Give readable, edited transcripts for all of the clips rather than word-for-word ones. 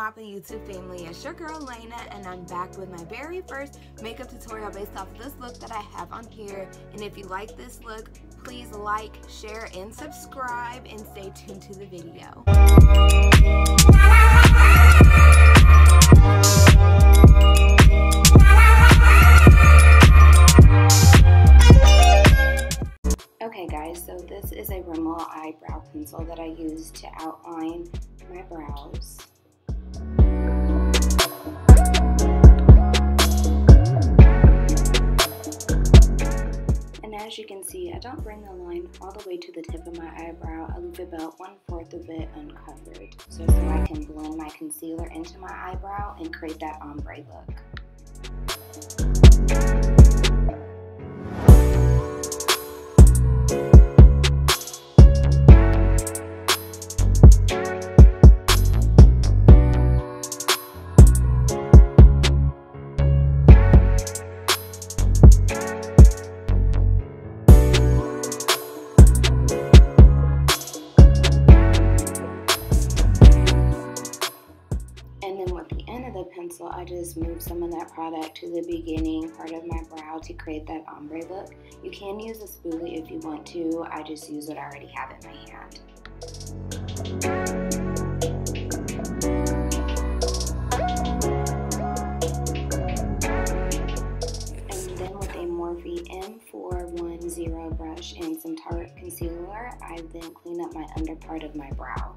poppin' YouTube family? It's your girl Lena, and I'm back with my very first makeup tutorial based off of this look that I have on here. And if you like this look, please like, share, and subscribe, and stay tuned to the video. Okay guys, so this is a Rimmel eyebrow pencil that I use to outline my brows. And as you can see, I don't bring the line all the way to the tip of my eyebrow. I leave about 1/4 of it uncovered, so I can blend my concealer into my eyebrow and create that ombre look. And then with the end of the pencil, I just move some of that product to the beginning part of my brow to create that ombre look. You can use a spoolie if you want to. I just use what I already have in my hand. And then with a Morphe M410 brush and some Tarte concealer, I then clean up my under part of my brow.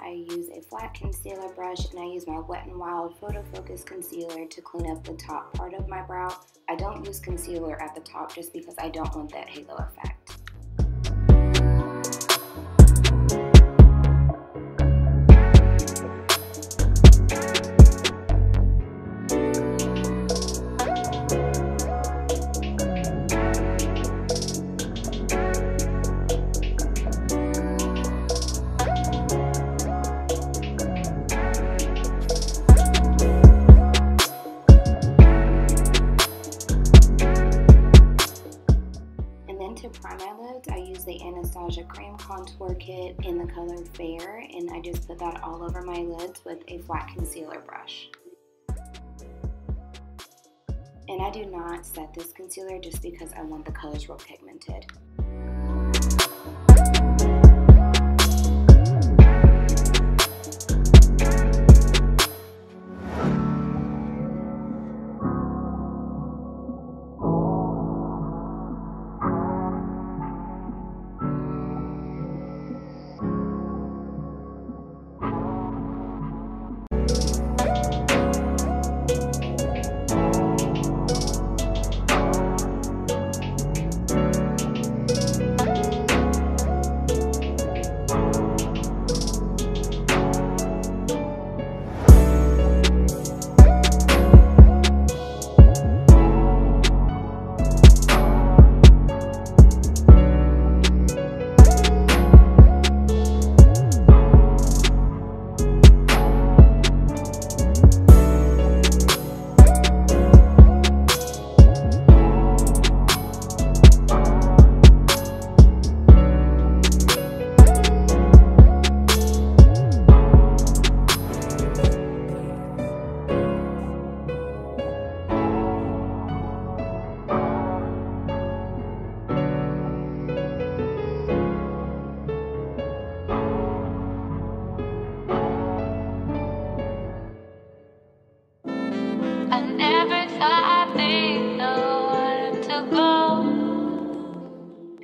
I use a flat concealer brush and I use my Wet n Wild Photo Focus concealer to clean up the top part of my brow. I don't use concealer at the top just because I don't want that halo effect. To prime my lids, I use the Anastasia Cream Contour Kit in the color Fair, and I just put that all over my lids with a flat concealer brush. And I do not set this concealer just because I want the colors real pigmented.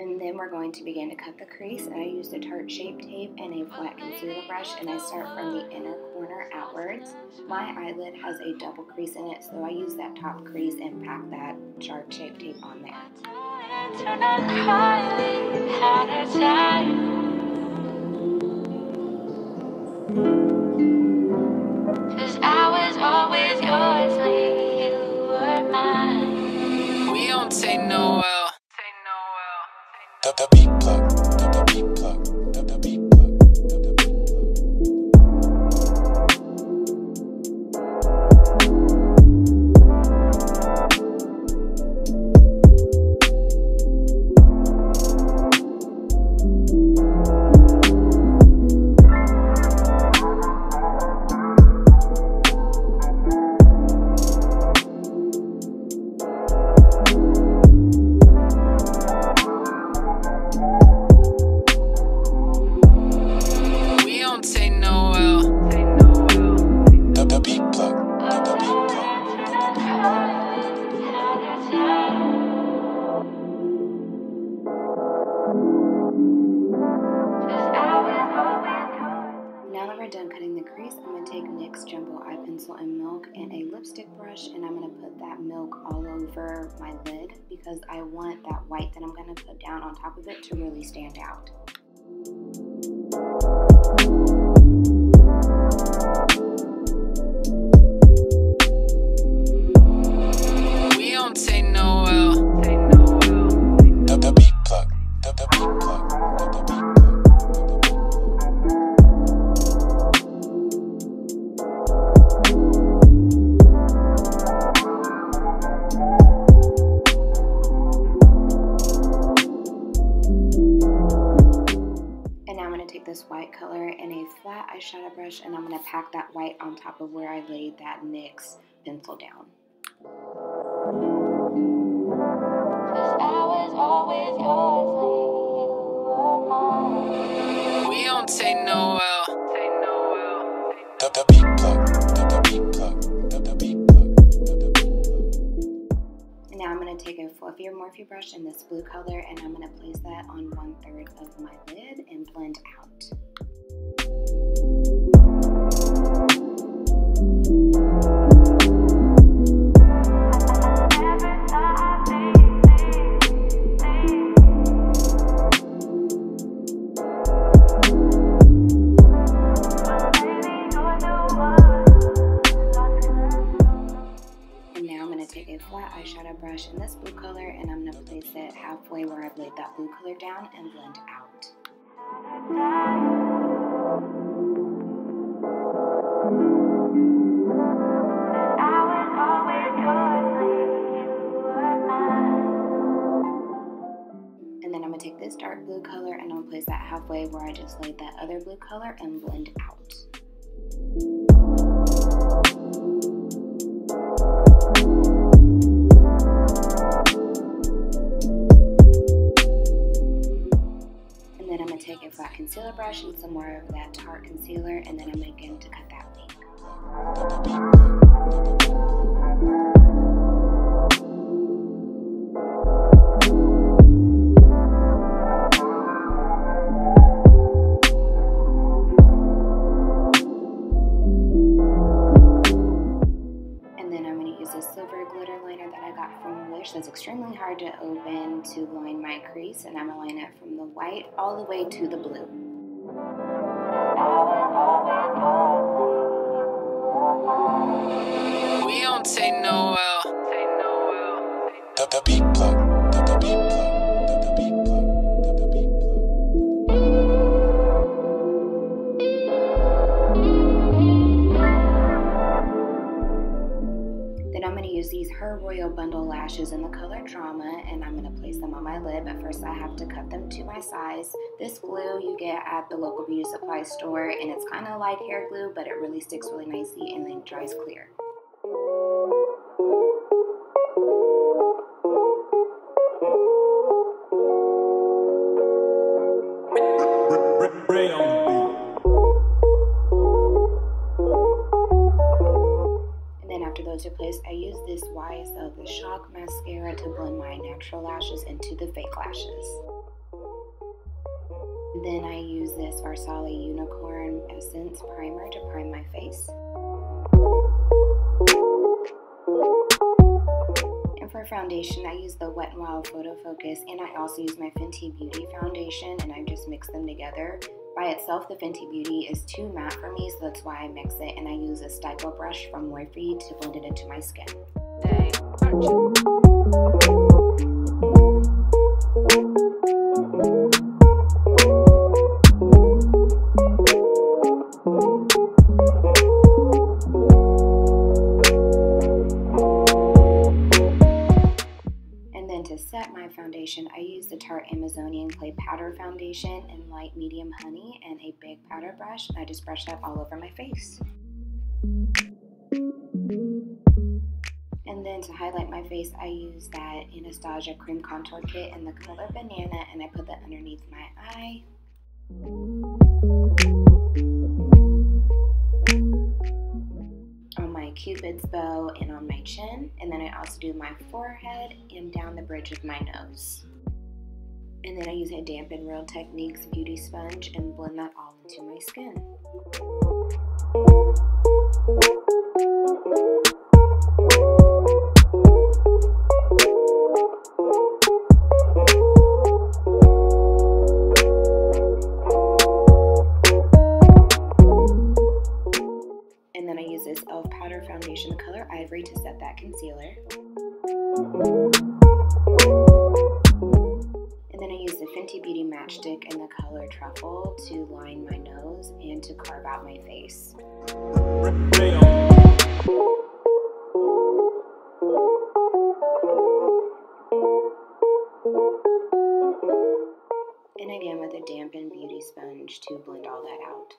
And then we're going to begin to cut the crease, and I use the Tarte Shape Tape and a flat concealer brush, and I start from the inner corner outwards. My eyelid has a double crease in it, so I use that top crease and pack that Tarte Shape Tape on there. 'Cause I was always yours when you were mine. We don't take no L. The beat plug, the beat plug, the beat plug. Now that we're done cutting the crease, I'm going to take NYX Jumbo Eye Pencil and Milk and a lipstick brush, and I'm going to put that milk all over my lid because I want that white that I'm going to put down on top of it to really stand out. We don't take no L. The beat plug, the beat plug, the beat plug. This white color in a flat eyeshadow brush, and I'm going to pack that white on top of where I laid that NYX pencil down. We don't take no L. The beat plug, the beat plug, the beat plug, the beat plug. And now I'm going to take a fluffier Morphe brush in this blue color, and I'm going to place that on 1/3 of my lid and blend out. Take a flat eyeshadow brush in this blue color, and I'm going to place it halfway where I've laid that blue color down and blend out. And then I'm going to take this dark blue color and I'll place that halfway where I just laid that other blue color and blend out. Take a flat concealer brush and some more of that Tarte concealer, and then I'm going to begin to cut that wing. And then I'm going to use this silver glitter liner that I got from Wish that's extremely hard to open to line my crease, and I'm going to line it from the white all the way to the blue. We don't take no L. The beat plug, the beat plug, the beat plug, the beat plug. Then I'm going to use these Her Royal Bundle lashes in the color Drama, and I'm going to place them on my lid, but first I have to cut them to my size. This glue you get at the local beauty supply store, and it's kind of like hair glue, but it really sticks really nicely and then dries clear. After those are placed, I use this YSL The Shock mascara to blend my natural lashes into the fake lashes. Then I use this Varsali Unicorn Essence Primer to prime my face. And for foundation, I use the Wet n Wild Photo Focus, and I also use my Fenty Beauty foundation, and I just mix them together. By itself, the Fenty Beauty is too matte for me, so that's why I mix it, and I use a stipple brush from Morphe to blend it into my skin. To set my foundation, I use the Tarte Amazonian Clay Powder Foundation in light medium honey and a big powder brush, and I just brush that all over my face. And then to highlight my face, I use that Anastasia Cream Contour Kit in the color Banana, and I put that underneath my eye. On my Cupid's bow and on my chin, and then I also do my forehead and down the bridge of my nose. And then I use a Dampen Real Techniques beauty sponge and blend that all into my skin. And then I use this e.l.f. powder foundation, the color Ivory, to set that concealer. And then I use the Fenty Beauty Matchstick in the color Truffle to line my nose and to carve out my face. And again with a dampened beauty sponge to blend all that out.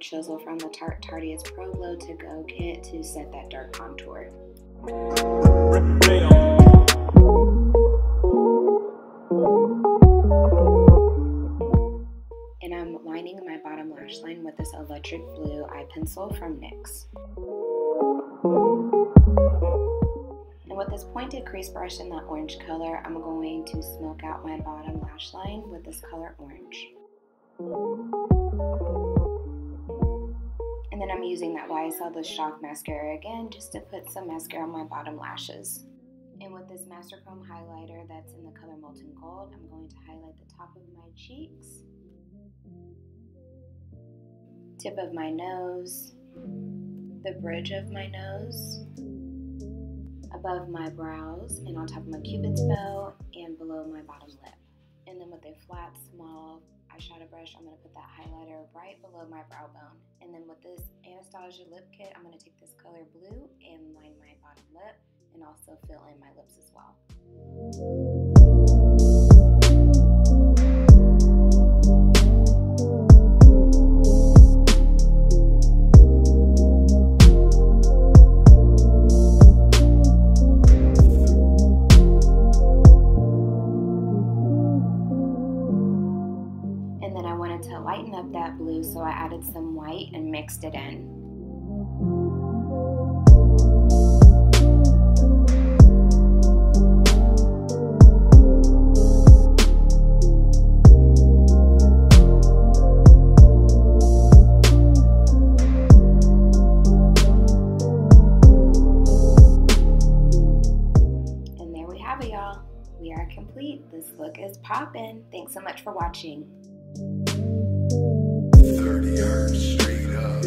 Chisel from the Tarte Tarteist Pro Glow To Go kit to set that dark contour. And I'm lining my bottom lash line with this electric blue eye pencil from NYX. And with this pointed crease brush in that orange color, I'm going to smoke out my bottom lash line with this color orange. And then I'm using that YSL The Shock Mascara again just to put some mascara on my bottom lashes. And with this Master Chrome highlighter that's in the color Molten Gold, I'm going to highlight the top of my cheeks, tip of my nose, the bridge of my nose, above my brows, and on top of my Cupid's bow, and below my bottom lip. And then with a flat, small eyeshadow brush, I'm going to put that highlighter right below my brow bone. And then with this Anastasia lip kit, I'm going to take this color blue and line my bottom lip and also fill in my lips as well. To lighten up that blue, so I added some white and mixed it in. And there we have it, y'all. We are complete. This look is poppin'. Thanks so much for watching. 30 yards straight up.